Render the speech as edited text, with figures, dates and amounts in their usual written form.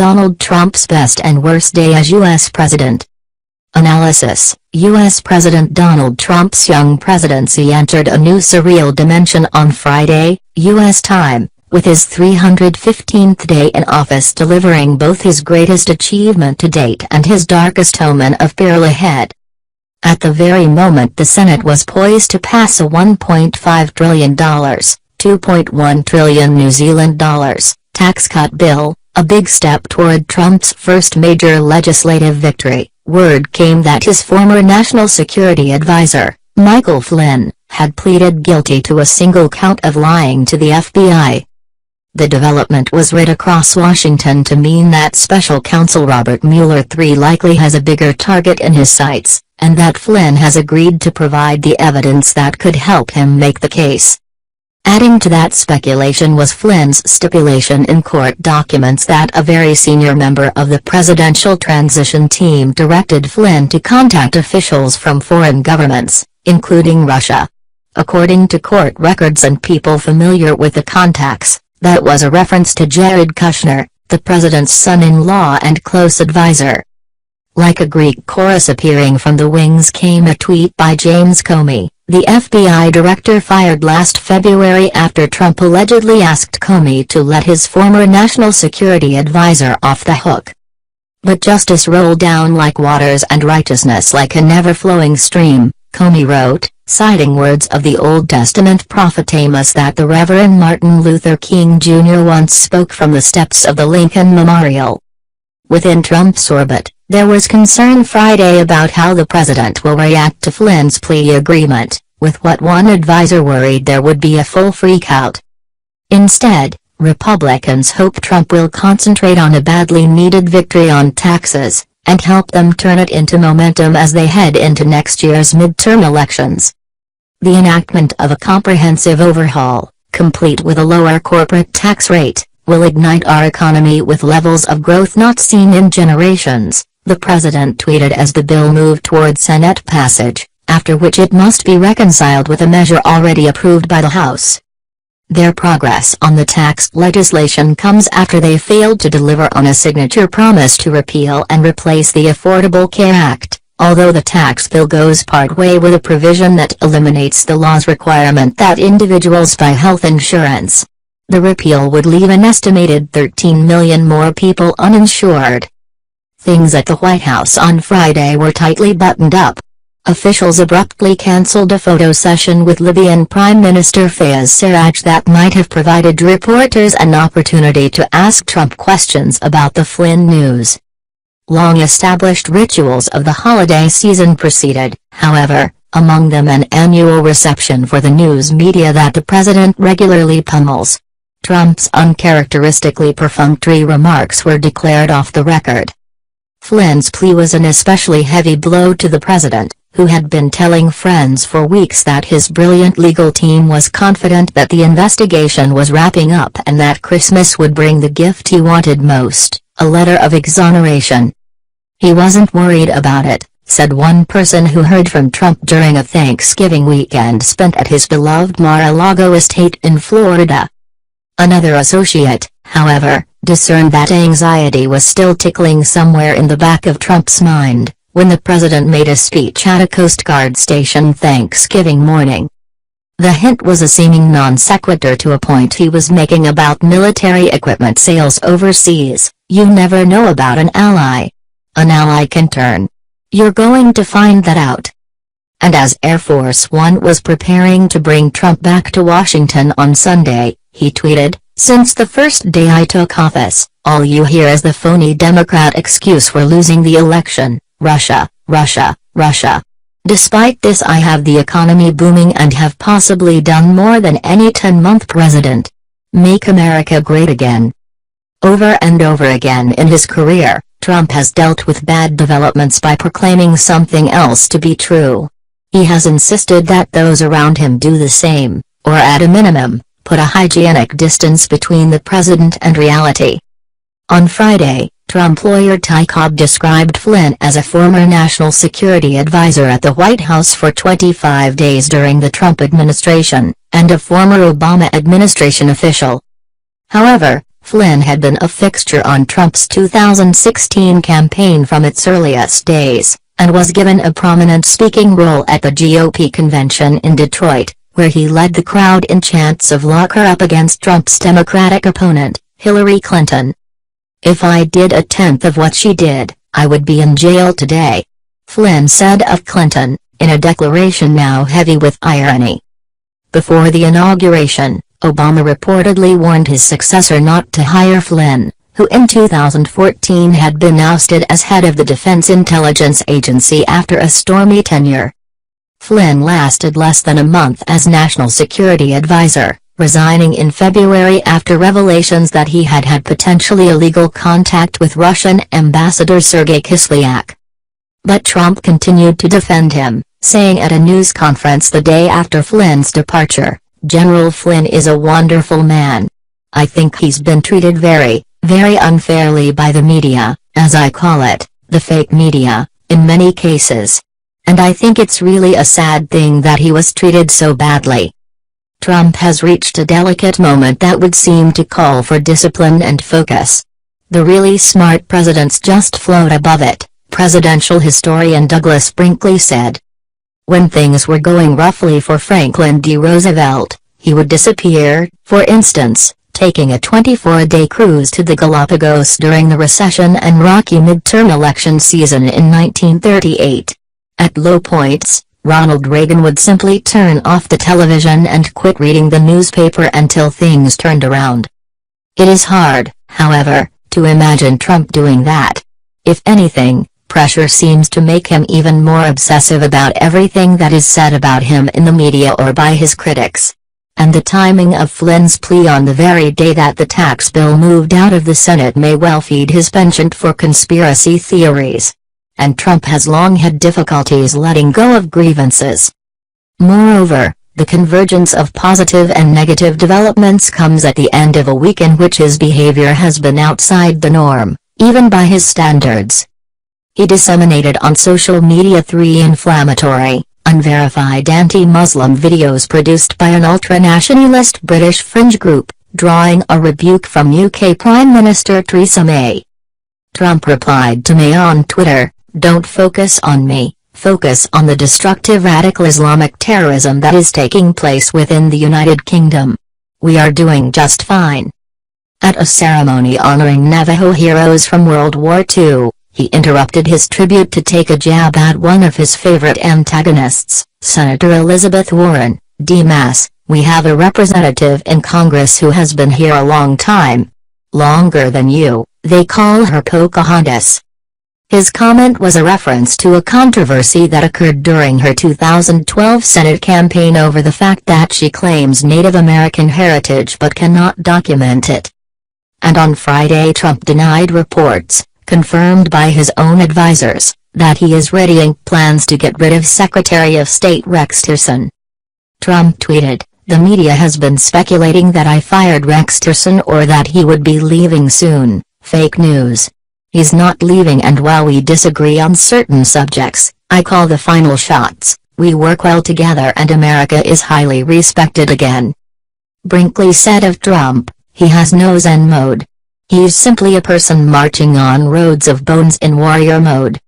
Donald Trump's best and worst day as U.S. President. Analysis: U.S. President Donald Trump's young presidency entered a new surreal dimension on Friday, U.S. time, with his 315th day in office delivering both his greatest achievement to date and his darkest omen of peril ahead. At the very moment the Senate was poised to pass a $1.5 trillion, $2.1 trillion New Zealand dollars, tax cut bill, a big step toward Trump's first major legislative victory, word came that his former National Security Advisor, Michael Flynn, had pleaded guilty to a single count of lying to the FBI. The development was read across Washington to mean that Special Counsel Robert Mueller III likely has a bigger target in his sights, and that Flynn has agreed to provide the evidence that could help him make the case. Adding to that speculation was Flynn's stipulation in court documents that a very senior member of the presidential transition team directed Flynn to contact officials from foreign governments, including Russia. According to court records and people familiar with the contacts, that was a reference to Jared Kushner, the president's son-in-law and close advisor. Like a Greek chorus appearing from the wings came a tweet by James Comey, the FBI director fired last February after Trump allegedly asked Comey to let his former national security advisor off the hook. But justice rolled down like waters and righteousness like a never-flowing stream, Comey wrote, citing words of the Old Testament prophet Amos that the Reverend Martin Luther King Jr. once spoke from the steps of the Lincoln Memorial. Within Trump's orbit, there was concern Friday about how the president will react to Flynn's plea agreement, with what one advisor worried there would be a full freakout. Instead, Republicans hope Trump will concentrate on a badly needed victory on taxes, and help them turn it into momentum as they head into next year's midterm elections. The enactment of a comprehensive overhaul, complete with a lower corporate tax rate, will ignite our economy with levels of growth not seen in generations, the president tweeted as the bill moved toward Senate passage, after which it must be reconciled with a measure already approved by the House. Their progress on the tax legislation comes after they failed to deliver on a signature promise to repeal and replace the Affordable Care Act, although the tax bill goes partway with a provision that eliminates the law's requirement that individuals buy health insurance. The repeal would leave an estimated 13 million more people uninsured. Things at the White House on Friday were tightly buttoned up. Officials abruptly cancelled a photo session with Libyan Prime Minister Fayez Sarraj that might have provided reporters an opportunity to ask Trump questions about the Flynn news. Long-established rituals of the holiday season proceeded, however, among them an annual reception for the news media that the president regularly pummels. Trump's uncharacteristically perfunctory remarks were declared off the record. Flynn's plea was an especially heavy blow to the president, who had been telling friends for weeks that his brilliant legal team was confident that the investigation was wrapping up and that Christmas would bring the gift he wanted most, a letter of exoneration. He wasn't worried about it, said one person who heard from Trump during a Thanksgiving weekend spent at his beloved Mar-a-Lago estate in Florida. Another associate, however, discerned that anxiety was still tickling somewhere in the back of Trump's mind, when the president made a speech at a Coast Guard station Thanksgiving morning. The hint was a seeming non sequitur to a point he was making about military equipment sales overseas. You never know about an ally. An ally can turn. You're going to find that out. And as Air Force One was preparing to bring Trump back to Washington on Sunday, he tweeted, "Since the first day I took office, all you hear is the phony Democrat excuse for losing the election, Russia, Russia, Russia. Despite this I have the economy booming and have possibly done more than any 10-month president. Make America great again." Over and over again in his career, Trump has dealt with bad developments by proclaiming something else to be true. He has insisted that those around him do the same, or at a minimum, put a hygienic distance between the president and reality. On Friday, Trump lawyer Ty Cobb described Flynn as a former national security advisor at the White House for 25 days during the Trump administration, and a former Obama administration official. However, Flynn had been a fixture on Trump's 2016 campaign from its earliest days, and was given a prominent speaking role at the GOP convention in Detroit, where he led the crowd in chants of "Lock her up" against Trump's Democratic opponent, Hillary Clinton. "If I did a tenth of what she did, I would be in jail today," Flynn said of Clinton, in a declaration now heavy with irony. Before the inauguration, Obama reportedly warned his successor not to hire Flynn, who in 2014 had been ousted as head of the Defense Intelligence Agency after a stormy tenure. Flynn lasted less than a month as National Security Advisor, resigning in February after revelations that he had had potentially illegal contact with Russian Ambassador Sergei Kislyak. But Trump continued to defend him, saying at a news conference the day after Flynn's departure, "General Flynn is a wonderful man. I think he's been treated very, very unfairly by the media, as I call it, the fake media, in many cases. And I think it's really a sad thing that he was treated so badly." Trump has reached a delicate moment that would seem to call for discipline and focus. "The really smart presidents just float above it," presidential historian Douglas Brinkley said. When things were going roughly for Franklin D. Roosevelt, he would disappear, for instance, taking a 24-day cruise to the Galapagos during the recession and rocky midterm election season in 1938. At low points, Ronald Reagan would simply turn off the television and quit reading the newspaper until things turned around. It is hard, however, to imagine Trump doing that. If anything, pressure seems to make him even more obsessive about everything that is said about him in the media or by his critics. And the timing of Flynn's plea on the very day that the tax bill moved out of the Senate may well feed his penchant for conspiracy theories. And Trump has long had difficulties letting go of grievances. Moreover, the convergence of positive and negative developments comes at the end of a week in which his behavior has been outside the norm, even by his standards. He disseminated on social media 3 inflammatory, unverified anti-Muslim videos produced by an ultra-nationalist British fringe group, drawing a rebuke from UK Prime Minister Theresa May. Trump replied to May on Twitter, "Don't focus on me, focus on the destructive radical Islamic terrorism that is taking place within the United Kingdom. We are doing just fine." At a ceremony honoring Navajo heroes from World War II, he interrupted his tribute to take a jab at one of his favorite antagonists, Senator Elizabeth Warren. "DMAS, we have a representative in Congress who has been here a long time. Longer than you, they call her Pocahontas." His comment was a reference to a controversy that occurred during her 2012 Senate campaign over the fact that she claims Native American heritage but cannot document it. And on Friday Trump denied reports, confirmed by his own advisors, that he is readying plans to get rid of Secretary of State Rex Tillerson. Trump tweeted, "The media has been speculating that I fired Rex Tillerson or that he would be leaving soon. Fake news. He's not leaving, and while we disagree on certain subjects, I call the final shots. We work well together and America is highly respected again." Brinkley said of Trump, "He has no Zen mode. He's simply a person marching on roads of bones in warrior mode."